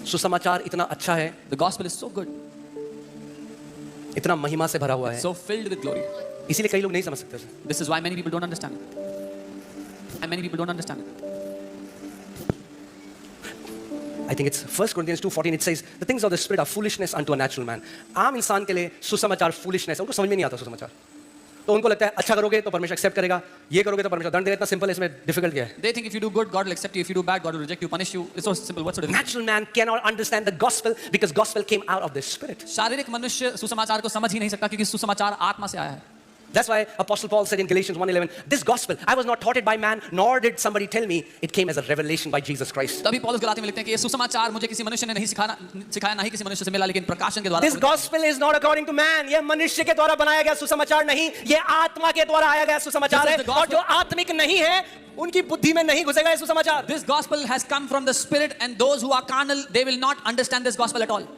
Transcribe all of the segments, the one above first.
सुसमाचार इतना अच्छा है, The gospel is so good, इतना महिमा से भरा हुआ है, so filled with glory. इसीलिए कई लोग नहीं समझ सकते उसे। This is why many people don't understand it. And many people don't understand it. I think it's 1 Corinthians 2:14 it says the things of the spirit are foolishness unto a natural man. आम इंसान के लिए सुसमाचार foolishness है, उनको समझ में नहीं आता सुसमाचार। तो उनको लगता है अच्छा करोगे तो परमेश्वर एक्सेप्ट करेगा, ये करोगे तो परमेश्वर दंड देगा, इतना सिंपल है, इसमें डिफिकल्ट क्या है? They think if you do good, God will accept you. If you do bad, God will reject you, punish you. It's so simple. What's the difference? Natural man cannot understand the gospel because gospel came out of the spirit. शारीरिक मनुष्य सुसमाचार को समझ ही नहीं सकता क्योंकि सुसमाचार आत्मा से आया है। That's why Apostle Paul said in Galatians 1:11, this gospel I was not taught it by man, nor did somebody tell me. It came as a revelation by Jesus Christ. तभी पौलुस गलाती में लिखते हैं कि ये सुसमाचार मुझे किसी मनुष्य ने नहीं सिखाया, ना ही किसी मनुष्य से मिला, लेकिन प्रकाशन के द्वारा। This gospel is not according to man. ये मनुष्य के द्वारा बनाया गया सुसमाचार नहीं, ये आत्मा के द्वारा आया गया सुसमाचार है, और जो आत्मिक नहीं है उनकी बुद्धि में नहीं घुसेगा ये सुसमाचार। This gospel has come from the spirit, and those who are carnal, they will not understand this gospel at all.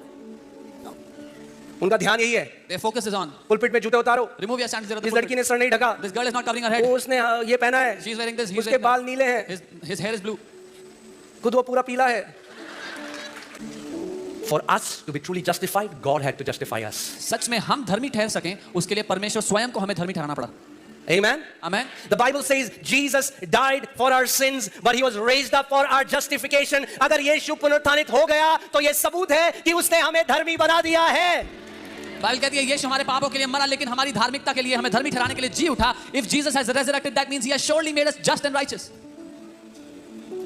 उनका ध्यान यही है, Their focus is on pulpit में जूते उतारो, remove your sandals. इस लड़की ने सर नहीं ढका, This girl is not covering her head. वो उसने ये पहना है, She is wearing this. He is उसके wearing बाल नीले हैं, his hair is blue. खुद वो पूरा पीला है। For us to be truly justified, God had to justify us. सच में हम धर्मी ठहर सकें, उसके लिए परमेश्वर स्वयं को हमें धर्मी ठहराना पड़ा। Amen. Amen. The Bible says Jesus died for our sins, but he was raised up for our justification. अगर यीशु पुनरुत्थानित हो गया तो ये सबूत है कि उसने हमें धर्मी बना दिया है। बाइबल कहती है यीशु हमारे पापों के लिए मरा, लेकिन हमारी धार्मिकता के लिए, हमें धर्मी ठहराने के लिए जी उठा। If Jesus has resurrected, that means he has surely made us just and righteous.